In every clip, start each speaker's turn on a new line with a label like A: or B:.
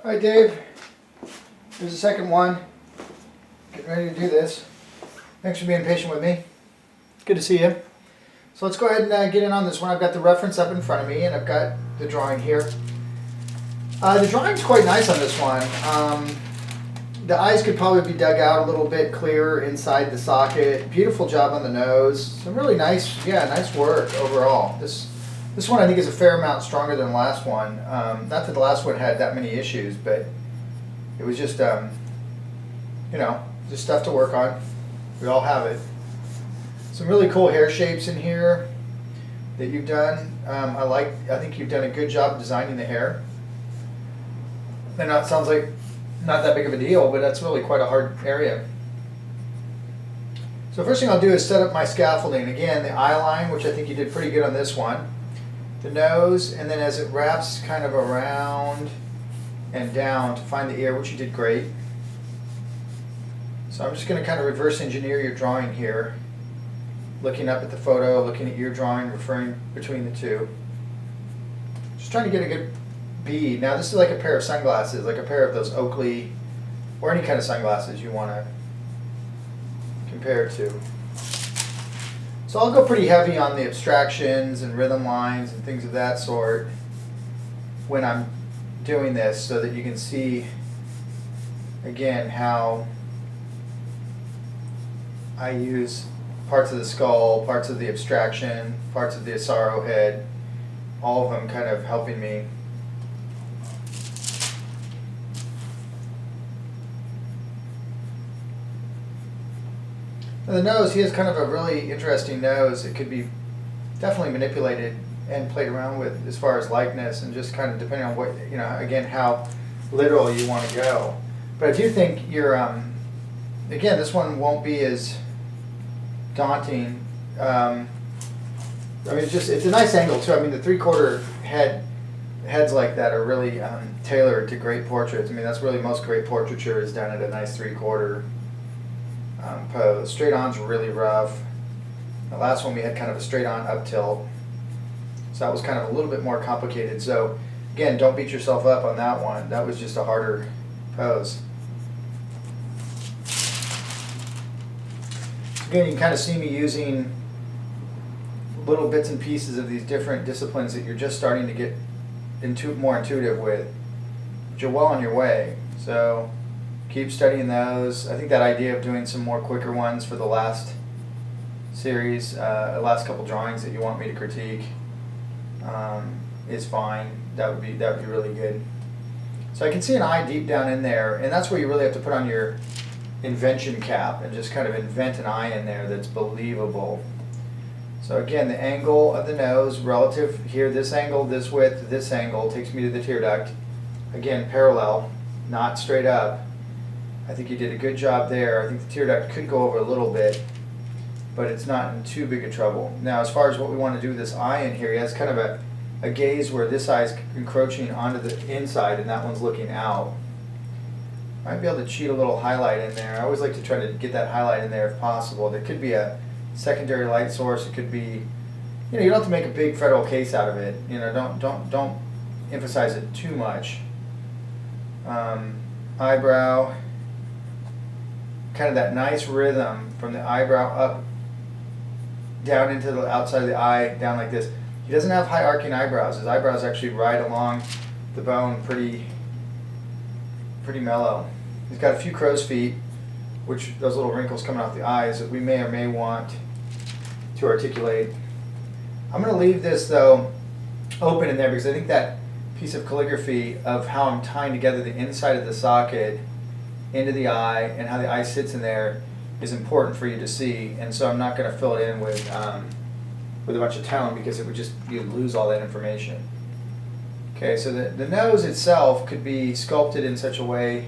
A: Hi Dave, here's the second one. Getting ready to do this. Thanks for being patient with me. Good to see you. So let's go ahead and get in on this one. I've got the reference up in front of me and I've got the drawing here. The drawing's quite nice on this one. The eyes could probably be dug out a little bit clearer inside the socket. Beautiful job on the nose. Some really nice, nice work overall. This one I think is a fair amount stronger than the last one. Not that the last one had that many issues, but it was just, just stuff to work on. We all have it. Some really cool hair shapes in here that you've done. I think you've done a good job designing the hair. And it sounds like not that big of a deal, but that's really quite a hard area. So first thing I'll do is set up my scaffolding. Again, the eye line, which I think you did pretty good on this one. The nose, and then as it wraps kind of around and down to find the ear, which you did great. So I'm just going to kind of reverse engineer your drawing here. Looking up at the photo, looking at your drawing, referring between the two. Just trying to get a good bead. Now this is like a pair of sunglasses, like a pair of those Oakley, or any kind of sunglasses you want to compare it to. So I'll go pretty heavy on the abstractions and rhythm lines and things of that sort when I'm doing this, so that you can see again how I use parts of the skull, parts of the abstraction, parts of the sorrow head, all of them kind of helping me. Now the nose, he has kind of a really interesting nose. It could be definitely manipulated and played around with as far as likeness, and just kind of depending on what, again, how literal you want to go. But I do think you're, again, this one won't be as daunting. I mean, it's a nice angle too. I mean, the 3/4 heads like that are really tailored to great portraits. I mean, that's really most great portraiture is done at a nice 3/4 pose. Straight on's really rough. The last one we had kind of a straight on up tilt, so that was kind of a little bit more complicated. So again, don't beat yourself up on that one. That was just a harder pose. Again, you can kind of see me using little bits and pieces of these different disciplines that you're just starting to get more intuitive with. But you're well on your way. So keep studying those. I think that idea of doing some more quicker ones for the last series, the last couple drawings that you want me to critique, is fine. That would be really good. So I can see an eye deep down in there, and that's where you really have to put on your invention cap and just kind of invent an eye in there that's believable. So again, the angle of the nose relative here, this angle, this width, this angle takes me to the tear duct. Again, parallel, not straight up. I think you did a good job there. I think the tear duct could go over a little bit, but it's not in too big a trouble. Now, as far as what we want to do with this eye in here, he has kind of a gaze where this eye is encroaching onto the inside and that one's looking out. Might be able to cheat a little highlight in there. I always like to try to get that highlight in there if possible. There could be a secondary light source. It could be, you don't have to make a big federal case out of it. Don't emphasize it too much. Eyebrow, kind of that nice rhythm from the eyebrow up, down into the outside of the eye, down like this. He doesn't have high arcing eyebrows. His eyebrows actually ride along the bone pretty mellow. He's got a few crow's feet, which those little wrinkles coming off the eyes that we may or may want to articulate. I'm going to leave this though open in there because I think that piece of calligraphy of how I'm tying together the inside of the socket into the eye and how the eye sits in there is important for you to see, and so I'm not going to fill it in with a bunch of tone because it would just, you'd lose all that information. Okay, so the nose itself could be sculpted in such a way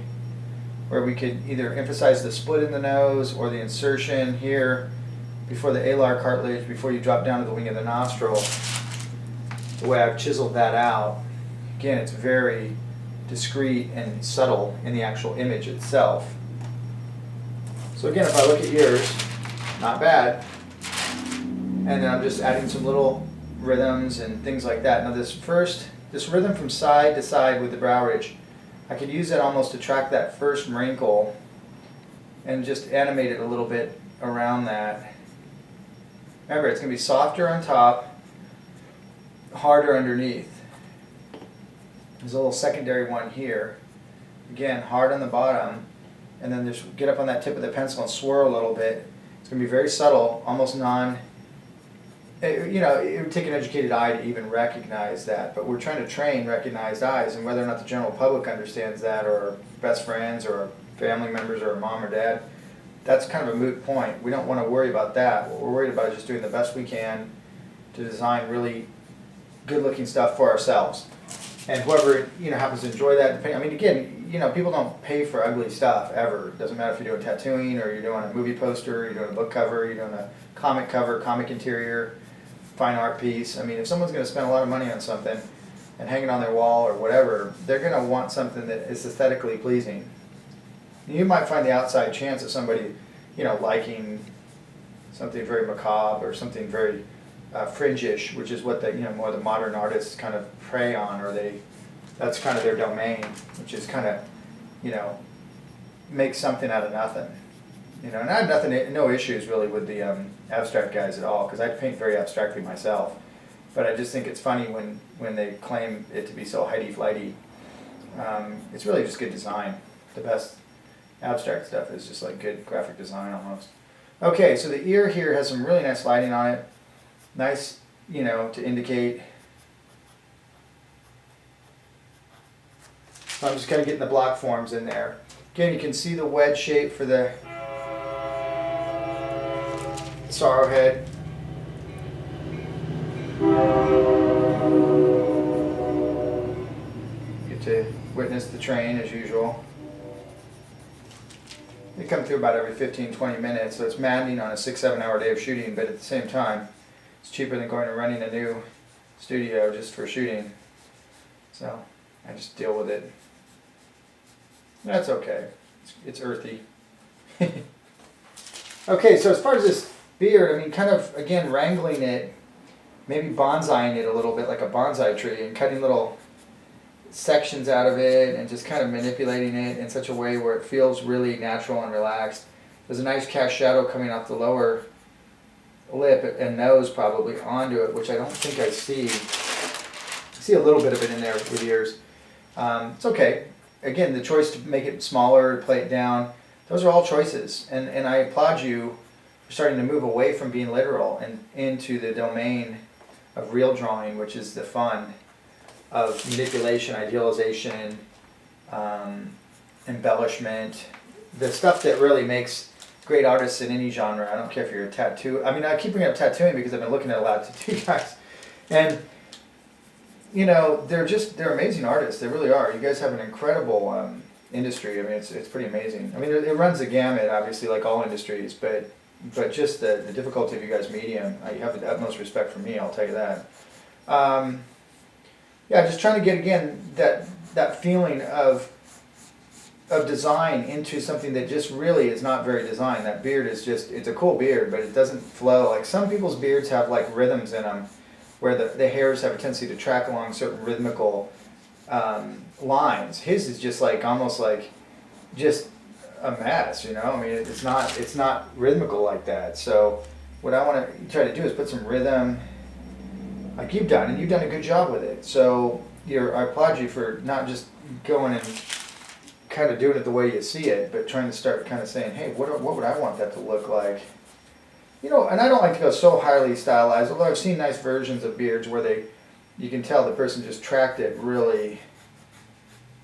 A: where we could either emphasize the split in the nose or the insertion here before the alar cartilage, before you drop down to the wing of the nostril. The way I've chiseled that out, again, it's very discreet and subtle in the actual image itself. So again, if I look at yours, not bad. And then I'm just adding some little rhythms and things like that. Now this rhythm from side to side with the brow ridge, I could use it almost to track that first wrinkle and just animate it a little bit around that. Remember, it's going to be softer on top, harder underneath. There's a little secondary one here. Again, hard on the bottom, and then just get up on that tip of the pencil and swirl a little bit. It's going to be very subtle, almost you know, it would take an educated eye to even recognize that, but we're trying to train recognized eyes, and whether or not the general public understands that, or our best friends, or our family members, or our mom or dad, that's kind of a moot point. We don't want to worry about that. What we're worried about is just doing the best we can to design really good-looking stuff for ourselves. And whoever, you know, happens to enjoy that, I mean, again, you know, people don't pay for ugly stuff ever. It doesn't matter if you're doing tattooing, or you're doing a movie poster, you're doing a book cover, you're doing a comic cover, comic interior, fine art piece. I mean, if someone's going to spend a lot of money on something and hang it on their wall or whatever, they're going to want something that is aesthetically pleasing. You might find the outside chance of somebody, you know, liking something very macabre or something very fringe-ish, which is what the, you know, more the modern artists kind of prey on, or that's kind of their domain, which is kind of, you know, make something out of nothing. You know, and I have no issues really with the abstract guys at all, because I paint very abstractly myself. But I just think it's funny when they claim it to be so highty-flighty. It's really just good design. The best abstract stuff is just like good graphic design almost. Okay, so the ear here has some really nice lighting on it. Nice, you know, to indicate. So I'm just kind of getting the block forms in there. Again, you can see the wedge shape for the sorrow head. Get to witness the train as usual. They come through about every 15-20 minutes, so it's maddening on a 6-7 hour day of shooting, but at the same time, it's cheaper than going and renting a new studio just for shooting. So I just deal with it. That's okay. It's earthy. Okay, so as far as this beard, I mean, kind of, again, wrangling it, maybe bonsaiing it a little bit like a bonsai tree, and cutting little sections out of it and just kind of manipulating it in such a way where it feels really natural and relaxed. There's a nice cast shadow coming off the lower lip and nose probably onto it, which I don't think I see. I see a little bit of it in there with ears. It's okay. Again, the choice to make it smaller, play it down, those are all choices. And I applaud you for starting to move away from being literal and into the domain of real drawing, which is the fun of manipulation, idealization, embellishment, the stuff that really makes great artists in any genre. I don't care if you're a tattoo. I mean, I keep bringing up tattooing because I've been looking at a lot of tattoo guys, and you know, they're amazing artists. They really are. You guys have an incredible industry. I mean, it's pretty amazing. I mean, it runs the gamut, obviously, like all industries, but just the difficulty of you guys' medium, I have the utmost respect for me. I'll tell you that. Yeah, just trying to get, again, that feeling of design into something that just really is not very designed. That beard is just, it's a cool beard, but it doesn't flow. Like some people's beards have like rhythms in them where the hairs have a tendency to track along certain rhythmical lines. His is just like, almost like just a mess, you know? I mean, it's not rhythmical like that. So what I want to try to do is put some rhythm, like you've done, and you've done a good job with it. So I applaud you for not just going and kind of doing it the way you see it, but trying to start kind of saying, hey, what would I want that to look like? You know, and I don't like to go so highly stylized, although I've seen nice versions of beards where you can tell the person just tracked it really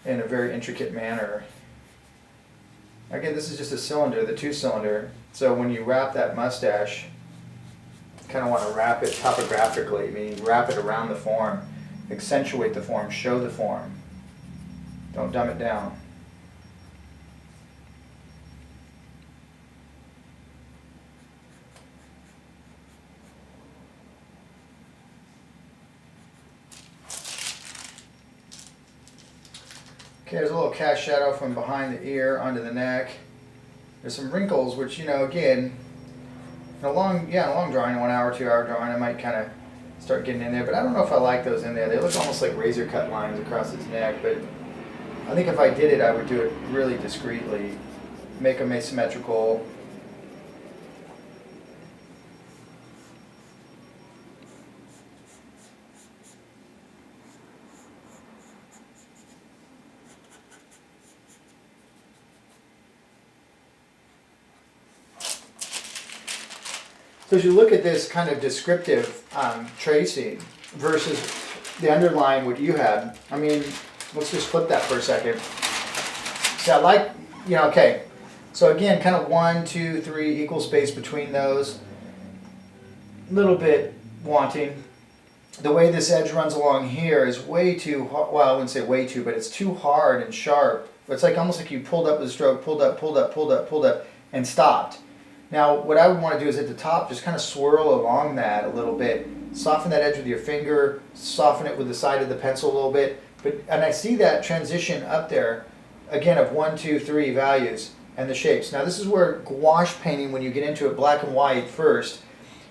A: in a very intricate manner. Again, this is just a cylinder, the 2-cylinder, so when you wrap that mustache, you kind of want to wrap it topographically, meaning wrap it around the form, accentuate the form, show the form. Don't dumb it down. Okay, there's a little cast shadow from behind the ear onto the neck. There's some wrinkles, which, you know, again, in a long drawing, a 1 hour, 2 hour drawing, I might kind of start getting in there, but I don't know if I like those in there. They look almost like razor cut lines across its neck, but I think if I did it, I would do it really discreetly, make them asymmetrical. So as you look at this kind of descriptive tracing versus the underlying what you had, I mean, let's just flip that for a second. So I like, okay. So again, kind of 1, 2, 3 equal space between those. A little bit wanting. The way this edge runs along here is way too, well, I wouldn't say way too, but it's too hard and sharp. It's like almost like you pulled up with a stroke, pulled up, pulled up, pulled up, pulled up, and stopped. Now, what I would want to do is at the top, just kind of swirl along that a little bit. Soften that edge with your finger, soften it with the side of the pencil a little bit. And I see that transition up there, again, of 1, 2, 3 values and the shapes. Now, this is where gouache painting, when you get into it black and white first,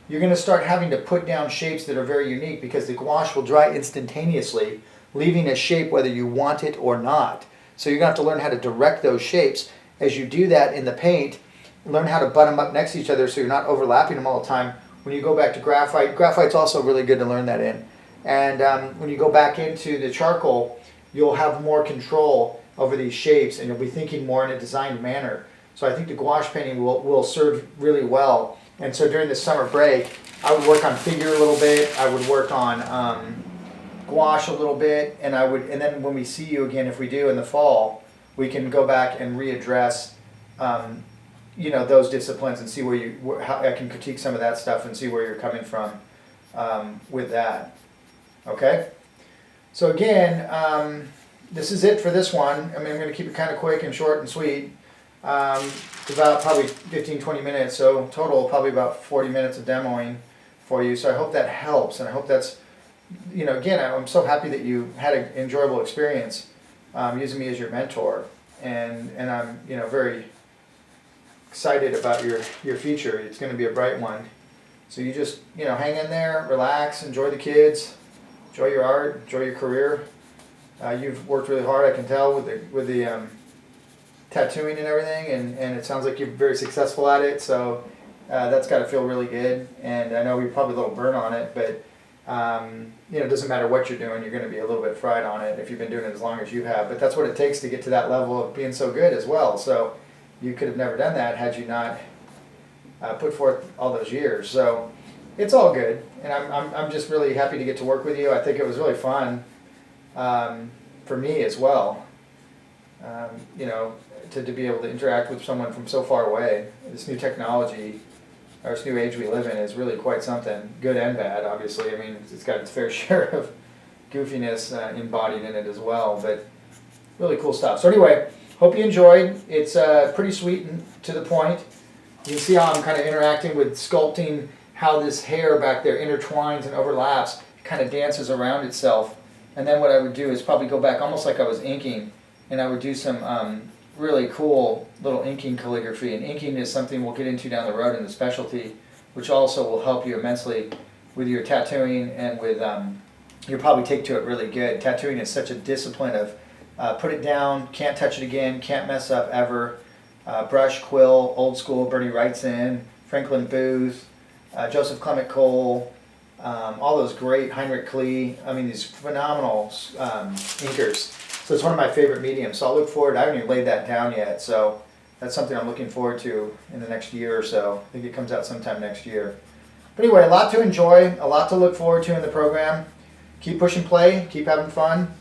A: you're going to start having to put down shapes that are very unique because the gouache will dry instantaneously, leaving a shape whether you want it or not. So you're going to have to learn how to direct those shapes. As you do that in the paint, learn how to butt them up next to each other so you're not overlapping them all the time. When you go back to graphite, graphite's also really good to learn that in. And when you go back into the charcoal, you'll have more control over these shapes and you'll be thinking more in a designed manner. So I think the gouache painting will serve really well. And so during the summer break, I would work on figure a little bit, I would work on gouache a little bit, and then when we see you again, if we do in the fall, we can go back and readdress those disciplines and see how I can critique some of that stuff and see where you're coming from with that. Okay? So again, this is it for this one. I mean, I'm going to keep it kind of quick and short and sweet. It's about probably 15-20 minutes, so total probably about 40 minutes of demoing for you. So I hope that helps, and I hope that's, again, I'm so happy that you had an enjoyable experience using me as your mentor, and I'm very excited about your future. It's going to be a bright one. So you just hang in there, relax, enjoy the kids, enjoy your art, enjoy your career. You've worked really hard, I can tell, with the tattooing and everything, and it sounds like you're very successful at it. So that's got to feel really good. And I know you're probably a little burnt on it, but it doesn't matter what you're doing, you're going to be a little bit fried on it if you've been doing it as long as you have. But that's what it takes to get to that level of being so good as well. So you could have never done that had you not put forth all those years. So it's all good, and I'm just really happy to get to work with you. I think it was really fun for me as well. To be able to interact with someone from so far away. This new technology, or this new age we live in, is really quite something, good and bad, obviously. I mean, it's got its fair share of goofiness embodied in it as well, but really cool stuff. So anyway, hope you enjoyed. It's pretty sweet and to the point. You can see how I'm kind of interacting with sculpting, how this hair back there intertwines and overlaps, kind of dances around itself. And then what I would do is probably go back almost like I was inking, and I would do some really cool little inking calligraphy. And inking is something we'll get into down the road in the specialty, which also will help you immensely with your tattooing and with, you'll probably take to it really good. Tattooing is such a discipline of put it down, can't touch it again, can't mess up ever. Brush, quill, old school, Bernie Wrightson, Franklin Booth, Joseph Clement Cole, all those great, Heinrich Klee, I mean these phenomenal inkers. So it's one of my favorite mediums, so I'll look forward. I haven't even laid that down yet, so that's something I'm looking forward to in the next year or so. I think it comes out sometime next year. But anyway, a lot to enjoy, a lot to look forward to in the program. Keep pushing play, keep having fun.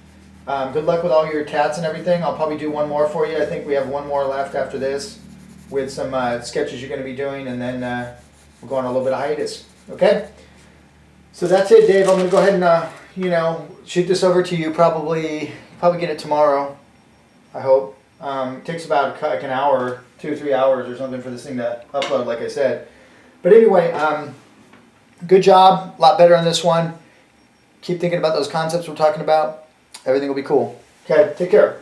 A: Good luck with all your tats and everything. I'll probably do one more for you. I think we have one more left after this with some sketches you're going to be doing, and then we'll go on a little bit of hiatus. Okay? So that's it, Dave. I'm going to go ahead and shoot this over to you. Probably get it tomorrow, I hope. It takes about like an hour, 2 or 3 hours or something for this thing to upload, like I said. But anyway, good job. A lot better on this one. Keep thinking about those concepts we're talking about. Everything will be cool. Okay, take care.